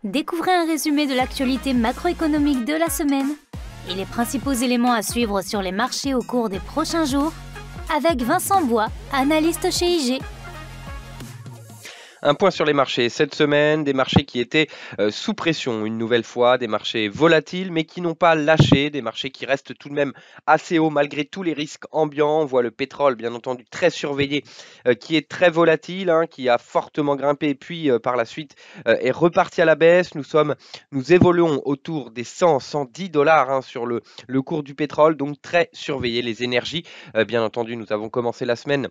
Découvrez un résumé de l'actualité macroéconomique de la semaine et les principaux éléments à suivre sur les marchés au cours des prochains jours avec Vincent Bois, analyste chez IG. Un point sur les marchés cette semaine, des marchés qui étaient sous pression une nouvelle fois, des marchés volatiles mais qui n'ont pas lâché, des marchés qui restent tout de même assez hauts malgré tous les risques ambiants. On voit le pétrole bien entendu très surveillé qui est très volatile, qui a fortement grimpé puis par la suite est reparti à la baisse. Nous évoluons autour des 100-110 dollars sur le cours du pétrole, donc très surveillé. Les énergies, bien entendu, nous avons commencé la semaine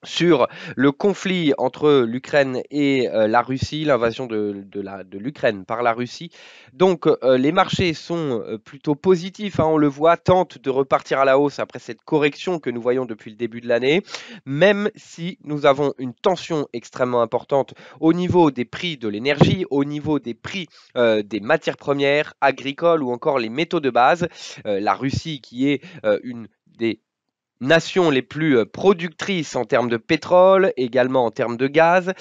sur le conflit entre l'Ukraine et la Russie, l'invasion de l'Ukraine par la Russie. Donc les marchés sont plutôt positifs, on le voit, tentent de repartir à la hausse après cette correction que nous voyons depuis le début de l'année, même si nous avons une tension extrêmement importante au niveau des prix de l'énergie, au niveau des prix des matières premières agricoles ou encore les métaux de base. La Russie qui est une des nations les plus productrices en termes de pétrole, également en termes de gaz,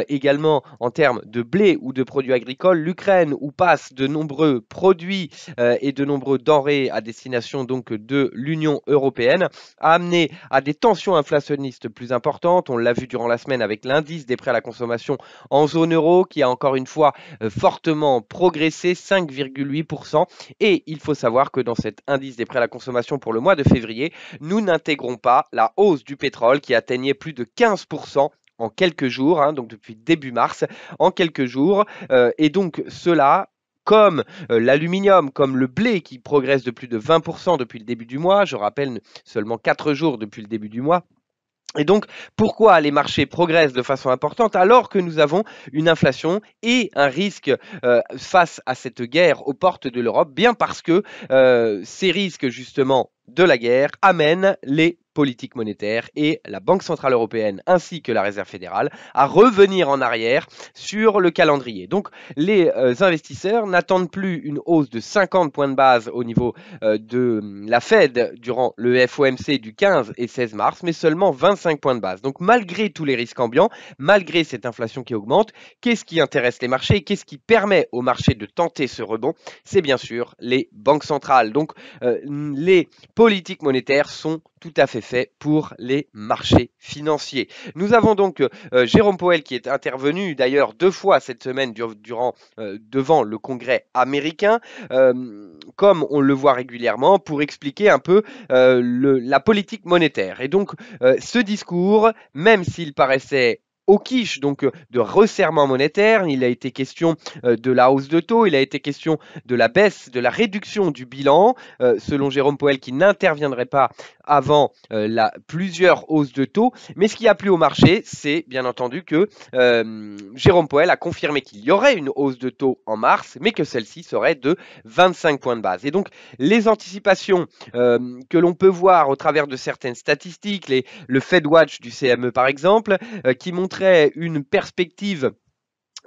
également en termes de blé ou de produits agricoles. L'Ukraine où passent de nombreux produits et de nombreux denrées à destination donc de l'Union européenne, a amené à des tensions inflationnistes plus importantes. On l'a vu durant la semaine avec l'indice des prêts à la consommation en zone euro qui a encore une fois fortement progressé, 5,8%. Et il faut savoir que dans cet indice des prêts à la consommation pour le mois de février, nous n'intégrons pas la hausse du pétrole qui atteignait plus de 15% en quelques jours, donc depuis début mars, en quelques jours. Et donc cela, comme l'aluminium, comme le blé qui progresse de plus de 20% depuis le début du mois, je rappelle seulement 4 jours depuis le début du mois. Et donc, pourquoi les marchés progressent de façon importante alors que nous avons une inflation et un risque face à cette guerre aux portes de l'Europe? Bien parce que ces risques justement de la guerre amènent les politiques monétaires et la Banque centrale européenne ainsi que la Réserve fédérale à revenir en arrière sur le calendrier. Donc les investisseurs n'attendent plus une hausse de 50 points de base au niveau de la Fed durant le FOMC du 15 et 16 mars, mais seulement 25 points de base. Donc malgré tous les risques ambiants, malgré cette inflation qui augmente, qu'est-ce qui intéresse les marchés? Qu'est-ce qui permet aux marchés de tenter ce rebond? C'est bien sûr les banques centrales. Donc les politiques monétaires sont tout à fait faits pour les marchés financiers. Nous avons donc Jérôme Powell qui est intervenu d'ailleurs 2 fois cette semaine devant le Congrès américain, comme on le voit régulièrement, pour expliquer un peu la politique monétaire. Et donc ce discours, même s'il paraissait au quiche, donc de resserrement monétaire, il a été question de la hausse de taux, il a été question de la baisse, de la réduction du bilan, selon Jérôme Powell qui n'interviendrait pas avant plusieurs hausses de taux. Mais ce qui a plu au marché, c'est bien entendu que Jérôme Powell a confirmé qu'il y aurait une hausse de taux en mars, mais que celle-ci serait de 25 points de base. Et donc les anticipations que l'on peut voir au travers de certaines statistiques, le FedWatch du CME par exemple, qui montrait une perspective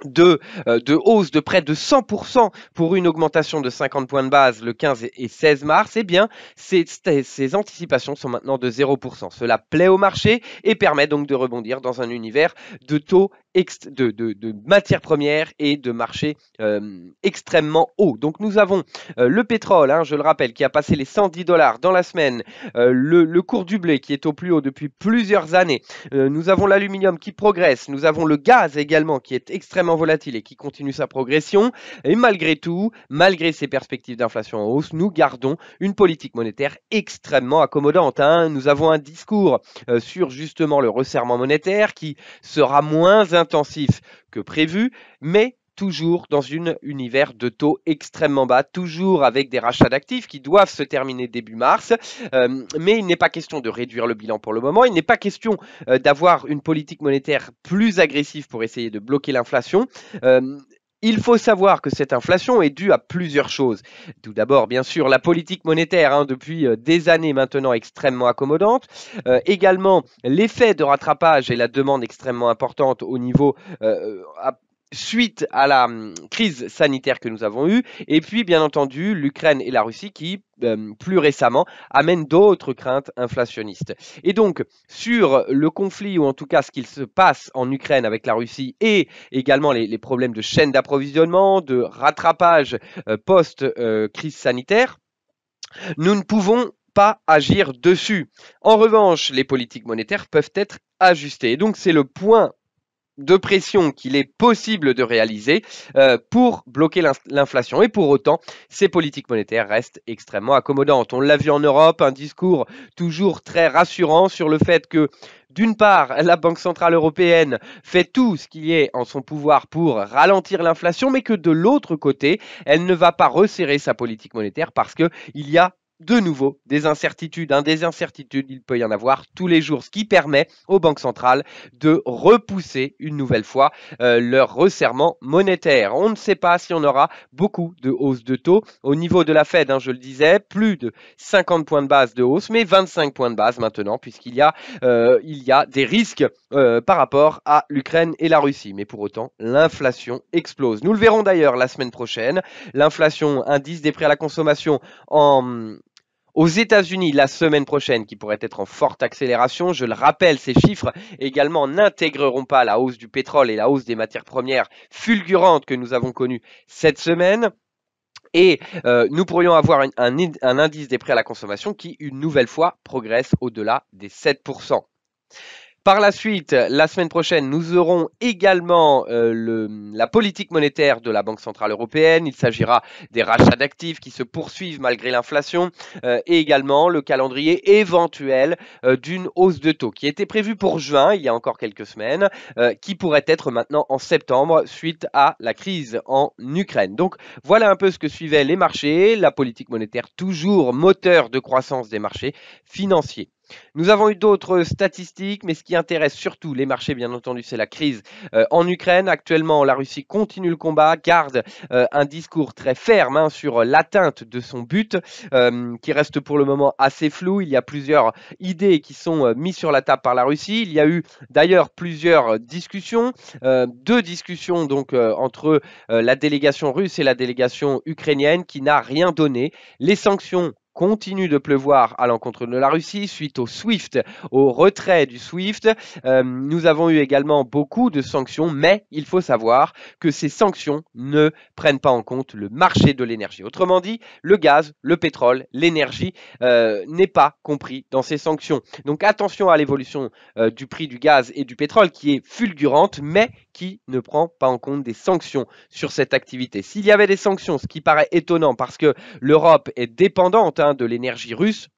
de hausse de près de 100% pour une augmentation de 50 points de base le 15 et 16 mars, eh bien, ces anticipations sont maintenant de 0%. Cela plaît au marché et permet donc de rebondir dans un univers de taux de matières premières et de marchés extrêmement hauts. Donc nous avons le pétrole, je le rappelle, qui a passé les 110 dollars dans la semaine, le cours du blé qui est au plus haut depuis plusieurs années, nous avons l'aluminium qui progresse, nous avons le gaz également qui est extrêmement volatile et qui continue sa progression. Et malgré tout, malgré ces perspectives d'inflation en hausse, nous gardons une politique monétaire extrêmement accommodante. Nous avons un discours sur justement le resserrement monétaire qui sera moins intensif que prévu, mais toujours dans un univers de taux extrêmement bas, toujours avec des rachats d'actifs qui doivent se terminer début mars. Mais il n'est pas question de réduire le bilan pour le moment. Il n'est pas question d'avoir une politique monétaire plus agressive pour essayer de bloquer l'inflation. Il faut savoir que cette inflation est due à plusieurs choses. Tout d'abord, bien sûr, la politique monétaire, depuis des années maintenant extrêmement accommodante. Également, l'effet de rattrapage et la demande extrêmement importante au niveau suite à la crise sanitaire que nous avons eue, et puis bien entendu l'Ukraine et la Russie qui, plus récemment, amènent d'autres craintes inflationnistes. Et donc, sur le conflit, ou en tout cas ce qu'il se passe en Ukraine avec la Russie, et également les problèmes de chaîne d'approvisionnement, de rattrapage post-crise sanitaire, nous ne pouvons pas agir dessus. En revanche, les politiques monétaires peuvent être ajustées. Et donc, c'est le point de pression qu'il est possible de réaliser pour bloquer l'inflation. Et pour autant, ces politiques monétaires restent extrêmement accommodantes. On l'a vu en Europe, un discours toujours très rassurant sur le fait que, d'une part, la Banque Centrale Européenne fait tout ce qui est en son pouvoir pour ralentir l'inflation, mais que de l'autre côté, elle ne va pas resserrer sa politique monétaire parce qu'il y a de nouveau des incertitudes. Des incertitudes, il peut y en avoir tous les jours, ce qui permet aux banques centrales de repousser une nouvelle fois leur resserrement monétaire. On ne sait pas si on aura beaucoup de hausses de taux. Au niveau de la Fed, je le disais, plus de 50 points de base de hausse, mais 25 points de base maintenant, puisqu'il y a des risques par rapport à l'Ukraine et la Russie. Mais pour autant, l'inflation explose. Nous le verrons d'ailleurs la semaine prochaine. L'inflation, indice des prix à la consommation aux États-Unis la semaine prochaine, qui pourrait être en forte accélération. Je le rappelle, ces chiffres également n'intégreront pas la hausse du pétrole et la hausse des matières premières fulgurantes que nous avons connues cette semaine. Et nous pourrions avoir un indice des prix à la consommation qui, une nouvelle fois, progresse au-delà des 7%. Par la suite, la semaine prochaine, nous aurons également la politique monétaire de la Banque Centrale Européenne. Il s'agira des rachats d'actifs qui se poursuivent malgré l'inflation et également le calendrier éventuel d'une hausse de taux qui était prévue pour juin, il y a encore quelques semaines, qui pourrait être maintenant en septembre suite à la crise en Ukraine. Donc voilà un peu ce que suivaient les marchés, la politique monétaire toujours moteur de croissance des marchés financiers. Nous avons eu d'autres statistiques, mais ce qui intéresse surtout les marchés, bien entendu, c'est la crise en Ukraine. Actuellement, la Russie continue le combat, garde un discours très ferme sur l'atteinte de son but, qui reste pour le moment assez flou. Il y a plusieurs idées qui sont mises sur la table par la Russie. Il y a eu d'ailleurs plusieurs discussions, deux discussions donc entre la délégation russe et la délégation ukrainienne qui n'a rien donné. Les sanctions continue de pleuvoir à l'encontre de la Russie suite au SWIFT, au retrait du SWIFT. Nous avons eu également beaucoup de sanctions, mais il faut savoir que ces sanctions ne prennent pas en compte le marché de l'énergie. Autrement dit, le gaz, le pétrole, l'énergie n'est pas compris dans ces sanctions. Donc attention à l'évolution du prix du gaz et du pétrole qui est fulgurante, mais qui ne prend pas en compte des sanctions sur cette activité. S'il y avait des sanctions, ce qui paraît étonnant parce que l'Europe est dépendante de l'énergie russe,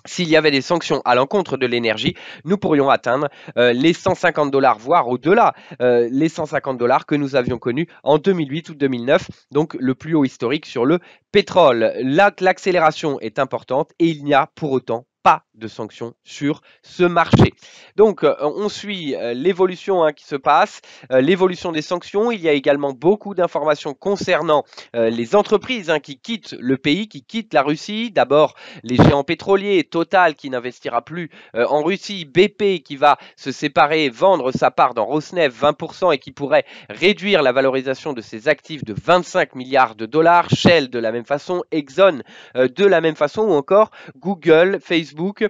s'il y avait des sanctions à l'encontre de l'énergie, nous pourrions atteindre les $150, voire au-delà, les $150 que nous avions connus en 2008 ou 2009, donc le plus haut historique sur le pétrole. Là, l'accélération est importante et il n'y a pour autant pas de sanctions sur ce marché. Donc, on suit l'évolution qui se passe, l'évolution des sanctions. Il y a également beaucoup d'informations concernant les entreprises qui quittent le pays, qui quittent la Russie. D'abord, les géants pétroliers, Total qui n'investira plus en Russie, BP qui va se séparer, vendre sa part dans Rosneft 20% et qui pourrait réduire la valorisation de ses actifs de 25 milliards de dollars. Shell de la même façon, Exxon de la même façon, ou encore Google, Facebook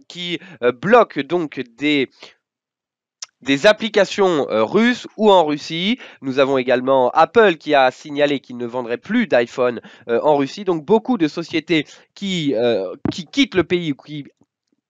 qui bloquent donc des applications russes ou en Russie. Nous avons également Apple qui a signalé qu'il ne vendrait plus d'iPhone en Russie. Donc beaucoup de sociétés qui quittent le pays ou qui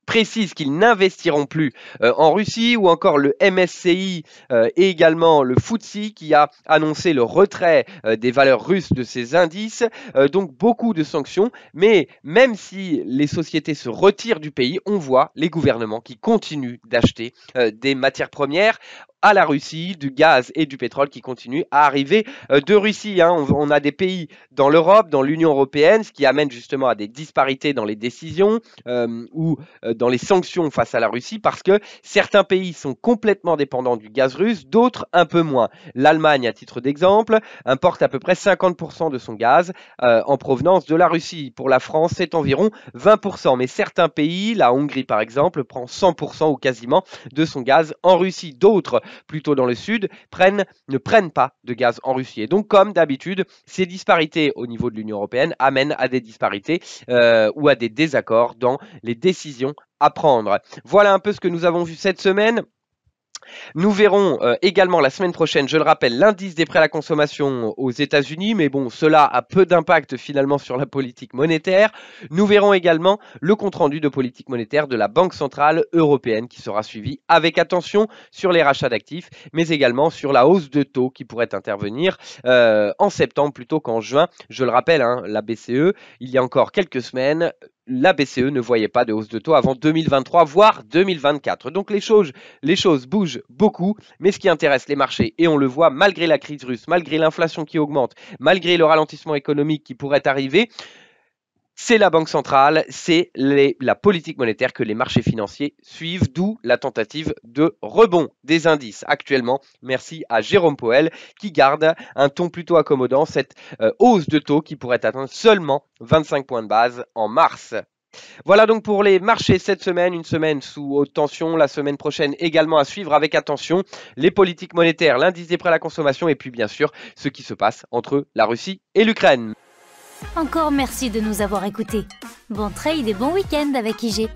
précisent qu'ils n'investiront plus en Russie, ou encore le MSCI et également le FTSE qui a annoncé le retrait des valeurs russes de ces indices. Donc beaucoup de sanctions, mais même si les sociétés se retirent du pays, on voit les gouvernements qui continuent d'acheter des matières premières à la Russie, du gaz et du pétrole qui continuent à arriver de Russie. On a des pays dans l'Europe, dans l'Union européenne, ce qui amène justement à des disparités dans les décisions, où dans les sanctions face à la Russie parce que certains pays sont complètement dépendants du gaz russe, d'autres un peu moins. L'Allemagne, à titre d'exemple, importe à peu près 50% de son gaz en provenance de la Russie. Pour la France, c'est environ 20%. Mais certains pays, la Hongrie par exemple, prend 100% ou quasiment de son gaz en Russie. D'autres, plutôt dans le sud, ne prennent pas de gaz en Russie. Et donc, comme d'habitude, ces disparités au niveau de l'Union européenne amènent à des disparités ou à des désaccords dans les décisions à prendre. Voilà un peu ce que nous avons vu cette semaine. Nous verrons également la semaine prochaine, je le rappelle, l'indice des prêts à la consommation aux États-Unis, mais bon, cela a peu d'impact finalement sur la politique monétaire. Nous verrons également le compte-rendu de politique monétaire de la Banque centrale européenne qui sera suivi avec attention sur les rachats d'actifs, mais également sur la hausse de taux qui pourrait intervenir en septembre plutôt qu'en juin. Je le rappelle, hein, la BCE, il y a encore quelques semaines, la BCE ne voyait pas de hausse de taux avant 2023, voire 2024. Donc les choses bougent beaucoup, mais ce qui intéresse les marchés, et on le voit malgré la crise russe, malgré l'inflation qui augmente, malgré le ralentissement économique qui pourrait arriver, c'est la Banque centrale, c'est la politique monétaire que les marchés financiers suivent, d'où la tentative de rebond des indices actuellement. Merci à Jérôme Powell qui garde un ton plutôt accommodant, cette hausse de taux qui pourrait atteindre seulement 25 points de base en mars. Voilà donc pour les marchés cette semaine, une semaine sous haute tension, la semaine prochaine également à suivre avec attention les politiques monétaires, l'indice des prêts à la consommation et puis bien sûr ce qui se passe entre la Russie et l'Ukraine. Encore merci de nous avoir écoutés. Bon trade et bon week-end avec IG.